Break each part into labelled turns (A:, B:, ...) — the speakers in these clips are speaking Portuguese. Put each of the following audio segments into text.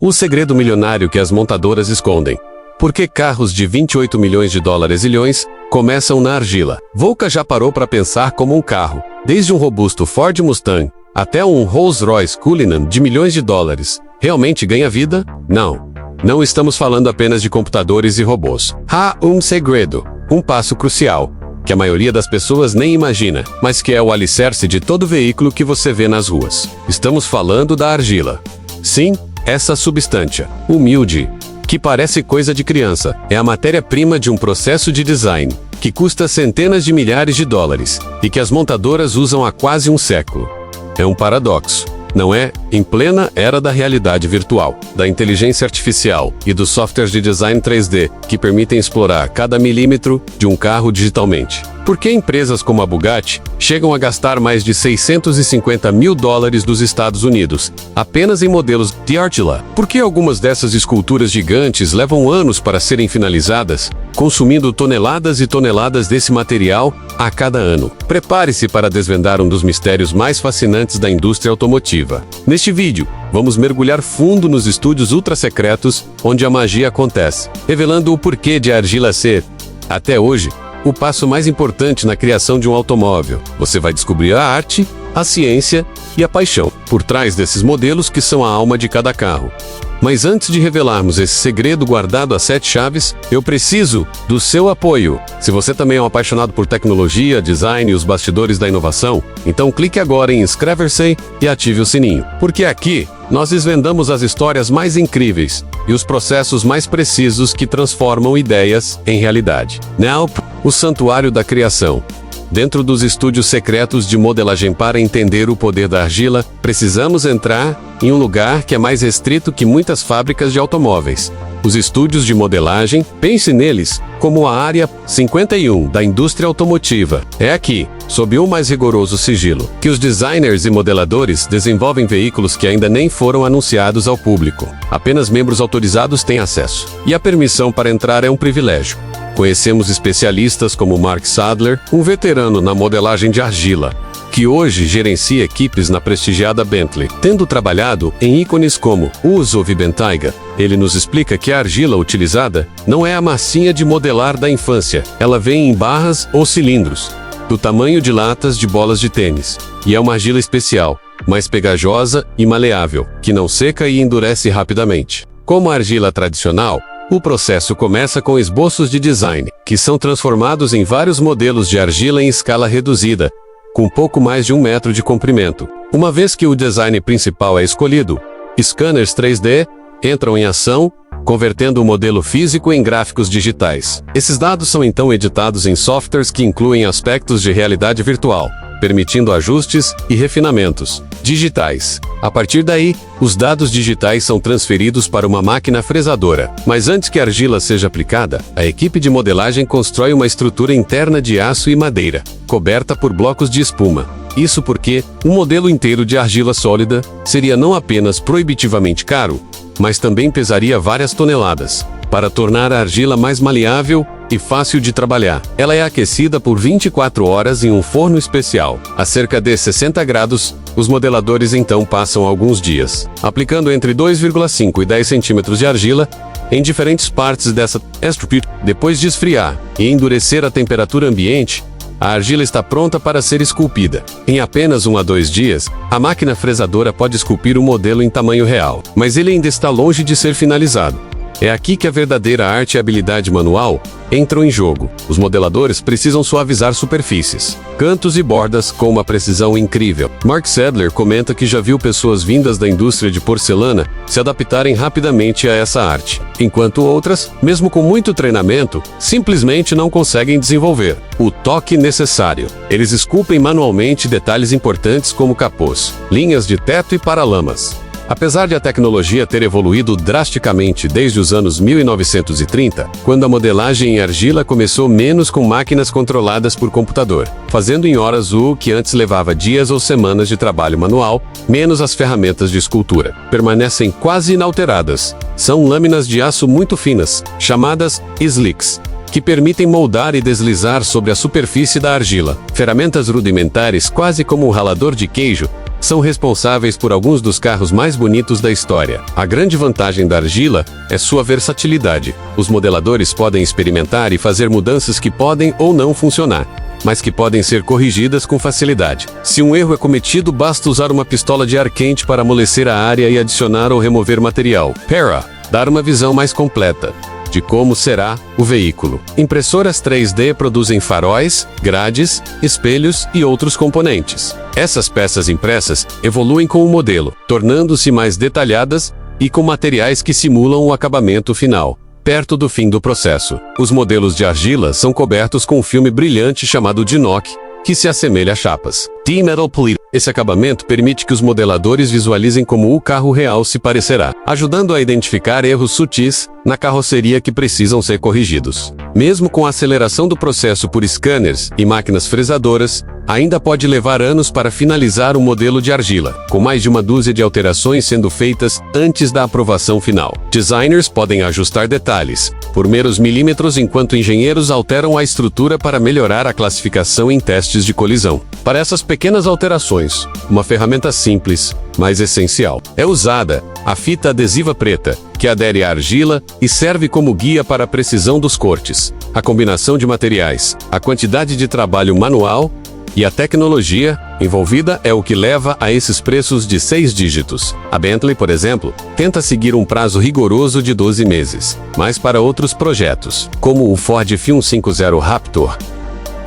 A: O segredo milionário que as montadoras escondem. Por que carros de 28 milhões de dólares ilhões começam na argila? Volca já parou para pensar como um carro, desde um robusto Ford Mustang até um Rolls-Royce Cullinan de milhões de dólares, realmente ganha vida? Não. Não estamos falando apenas de computadores e robôs. Há um segredo, um passo crucial, que a maioria das pessoas nem imagina, mas que é o alicerce de todo veículo que você vê nas ruas. Estamos falando da argila. Sim, essa substância, humilde, que parece coisa de criança, é a matéria-prima de um processo de design, que custa centenas de milhares de dólares, e que as montadoras usam há quase um século. É um paradoxo, não é? Em plena era da realidade virtual, da inteligência artificial e dos softwares de design 3D, que permitem explorar cada milímetro de um carro digitalmente. Por que empresas como a Bugatti chegam a gastar mais de 650 mil dólares dos Estados Unidos, apenas em modelos de argila? Por que algumas dessas esculturas gigantes levam anos para serem finalizadas, consumindo toneladas e toneladas desse material a cada ano? Prepare-se para desvendar um dos mistérios mais fascinantes da indústria automotiva. Neste vídeo, vamos mergulhar fundo nos estúdios ultra-secretos onde a magia acontece, revelando o porquê de a argila ser, até hoje, o passo mais importante na criação de um automóvel. Você vai descobrir a arte, a ciência e a paixão por trás desses modelos que são a alma de cada carro. Mas antes de revelarmos esse segredo guardado a 7 chaves, eu preciso do seu apoio. Se você também é um apaixonado por tecnologia, design e os bastidores da inovação, então clique agora em inscrever-se e ative o sininho. Porque aqui, nós desvendamos as histórias mais incríveis e os processos mais precisos que transformam ideias em realidade. Now, o santuário da criação. Dentro dos estúdios secretos de modelagem, para entender o poder da argila, precisamos entrar em um lugar que é mais restrito que muitas fábricas de automóveis. Os estúdios de modelagem, pense neles como a área 51 da indústria automotiva. É aqui, sob o mais rigoroso sigilo, que os designers e modeladores desenvolvem veículos que ainda nem foram anunciados ao público. Apenas membros autorizados têm acesso. E a permissão para entrar é um privilégio. Conhecemos especialistas como Mark Sadler, um veterano na modelagem de argila, que hoje gerencia equipes na prestigiada Bentley. Tendo trabalhado em ícones como Uso Bentayga, ele nos explica que a argila utilizada não é a massinha de modelar da infância. Ela vem em barras ou cilindros, do tamanho de latas de bolas de tênis. E é uma argila especial, mais pegajosa e maleável, que não seca e endurece rapidamente. Como a argila tradicional, o processo começa com esboços de design, que são transformados em vários modelos de argila em escala reduzida, com pouco mais de 1 metro de comprimento. Uma vez que o design principal é escolhido, scanners 3D entram em ação, convertendo o modelo físico em gráficos digitais. Esses dados são então editados em softwares que incluem aspectos de realidade virtual, permitindo ajustes e refinamentos digitais. A partir daí, os dados digitais são transferidos para uma máquina fresadora. Mas antes que a argila seja aplicada, a equipe de modelagem constrói uma estrutura interna de aço e madeira, coberta por blocos de espuma. Isso porque um modelo inteiro de argila sólida seria não apenas proibitivamente caro, mas também pesaria várias toneladas. Para tornar a argila mais maleável e fácil de trabalhar, ela é aquecida por 24 horas em um forno especial. A cerca de 60 graus, os modeladores então passam alguns dias, aplicando entre 2,5 e 10 centímetros de argila em diferentes partes dessa estrutura. Depois de esfriar e endurecer a temperatura ambiente, a argila está pronta para ser esculpida. Em apenas 1 a 2 dias, a máquina fresadora pode esculpir o modelo em tamanho real, mas ele ainda está longe de ser finalizado. É aqui que a verdadeira arte e habilidade manual entram em jogo. Os modeladores precisam suavizar superfícies, cantos e bordas com uma precisão incrível. Mark Sadler comenta que já viu pessoas vindas da indústria de porcelana se adaptarem rapidamente a essa arte, enquanto outras, mesmo com muito treinamento, simplesmente não conseguem desenvolver o toque necessário. Eles esculpem manualmente detalhes importantes como capôs, linhas de teto e paralamas. Apesar de a tecnologia ter evoluído drasticamente desde os anos 1930, quando a modelagem em argila começou menos com máquinas controladas por computador, fazendo em horas o que antes levava dias ou semanas de trabalho manual, menos as ferramentas de escultura, permanecem quase inalteradas. São lâminas de aço muito finas, chamadas slicks, que permitem moldar e deslizar sobre a superfície da argila. Ferramentas rudimentares, quase como um ralador de queijo, são responsáveis por alguns dos carros mais bonitos da história. A grande vantagem da argila é sua versatilidade. Os modeladores podem experimentar e fazer mudanças que podem ou não funcionar, mas que podem ser corrigidas com facilidade. Se um erro é cometido, basta usar uma pistola de ar quente para amolecer a área e adicionar ou remover material. Para dar uma visão mais completa de como será o veículo. Impressoras 3D produzem faróis, grades, espelhos e outros componentes. Essas peças impressas evoluem com o modelo, tornando-se mais detalhadas e com materiais que simulam o acabamento final. Perto do fim do processo, os modelos de argila são cobertos com um filme brilhante chamado de inox, que se assemelha a chapas. T-Metal Plate. Esse acabamento permite que os modeladores visualizem como o carro real se parecerá, ajudando a identificar erros sutis na carroceria que precisam ser corrigidos. Mesmo com a aceleração do processo por scanners e máquinas fresadoras, ainda pode levar anos para finalizar um modelo de argila, com mais de uma dúzia de alterações sendo feitas antes da aprovação final. Designers podem ajustar detalhes por meros milímetros, enquanto engenheiros alteram a estrutura para melhorar a classificação em testes de colisão. Para essas pequenas alterações, uma ferramenta simples, mas essencial, é usada: a fita adesiva preta, que adere à argila e serve como guia para a precisão dos cortes. A combinação de materiais, a quantidade de trabalho manual e a tecnologia envolvida é o que leva a esses preços de 6 dígitos. A Bentley, por exemplo, tenta seguir um prazo rigoroso de 12 meses, mas para outros projetos, como o Ford F-150 Raptor,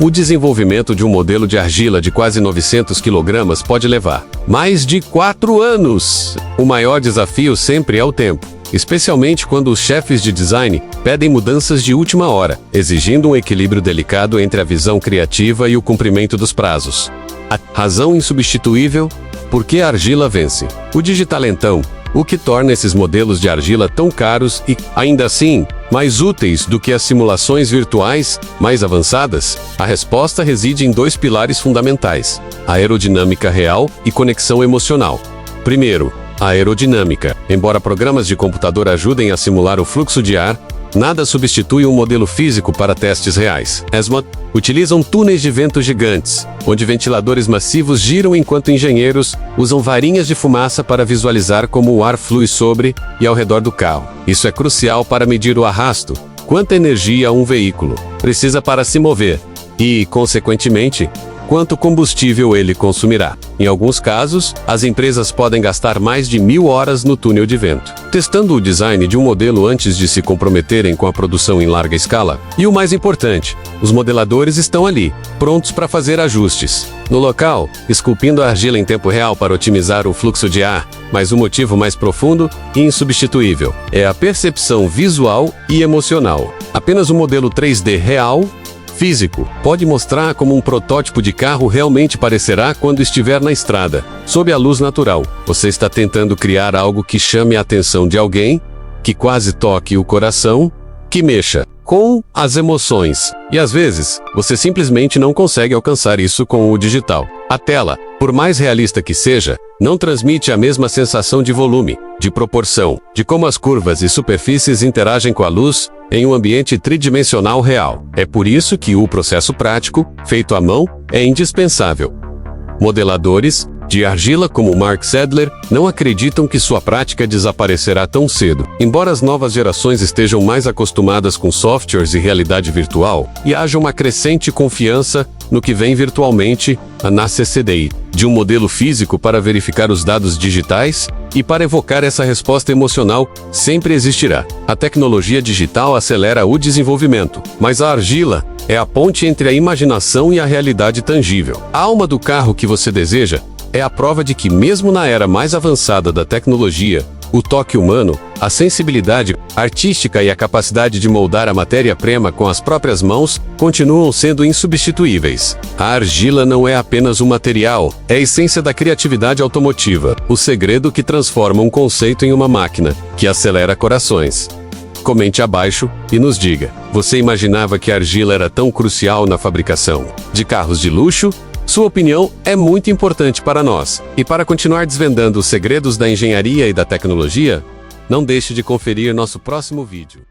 A: o desenvolvimento de um modelo de argila de quase 900 kg pode levar mais de 4 anos. O maior desafio sempre é o tempo, especialmente quando os chefes de design pedem mudanças de última hora, exigindo um equilíbrio delicado entre a visão criativa e o cumprimento dos prazos. A razão insubstituível por que a argila vence. O digital, então, o que torna esses modelos de argila tão caros e, ainda assim, mais úteis do que as simulações virtuais mais avançadas? A resposta reside em 2 pilares fundamentais: a aerodinâmica real e conexão emocional. Primeiro, a aerodinâmica. Embora programas de computador ajudem a simular o fluxo de ar, nada substitui um modelo físico para testes reais. ESMA utilizam túneis de vento gigantes, onde ventiladores massivos giram enquanto engenheiros usam varinhas de fumaça para visualizar como o ar flui sobre e ao redor do carro. Isso é crucial para medir o arrasto, quanta energia um veículo precisa para se mover e, consequentemente, quanto combustível ele consumirá. Em alguns casos, as empresas podem gastar mais de 1000 horas no túnel de vento, testando o design de um modelo antes de se comprometerem com a produção em larga escala. E o mais importante, os modeladores estão ali, prontos para fazer ajustes no local, esculpindo a argila em tempo real para otimizar o fluxo de ar. Mas o motivo mais profundo e insubstituível é a percepção visual e emocional. Apenas um modelo 3D real físico pode mostrar como um protótipo de carro realmente parecerá quando estiver na estrada, sob a luz natural. Você está tentando criar algo que chame a atenção de alguém, que quase toque o coração, que mexa com as emoções. E às vezes, você simplesmente não consegue alcançar isso com o digital. A tela, por mais realista que seja, não transmite a mesma sensação de volume, de proporção, de como as curvas e superfícies interagem com a luz em um ambiente tridimensional real. É por isso que o processo prático, feito à mão, é indispensável. Modeladores de argila como Mark Sadler não acreditam que sua prática desaparecerá tão cedo. Embora as novas gerações estejam mais acostumadas com softwares e realidade virtual, e haja uma crescente confiança no que vem virtualmente na CCDI, de um modelo físico para verificar os dados digitais e para evocar essa resposta emocional, sempre existirá. A tecnologia digital acelera o desenvolvimento, mas a argila é a ponte entre a imaginação e a realidade tangível. A alma do carro que você deseja é a prova de que, mesmo na era mais avançada da tecnologia, o toque humano, a sensibilidade artística e a capacidade de moldar a matéria-prima com as próprias mãos continuam sendo insubstituíveis. A argila não é apenas um material, é a essência da criatividade automotiva, o segredo que transforma um conceito em uma máquina, que acelera corações. Comente abaixo e nos diga: você imaginava que a argila era tão crucial na fabricação de carros de luxo? Sua opinião é muito importante para nós. E para continuar desvendando os segredos da engenharia e da tecnologia, não deixe de conferir nosso próximo vídeo.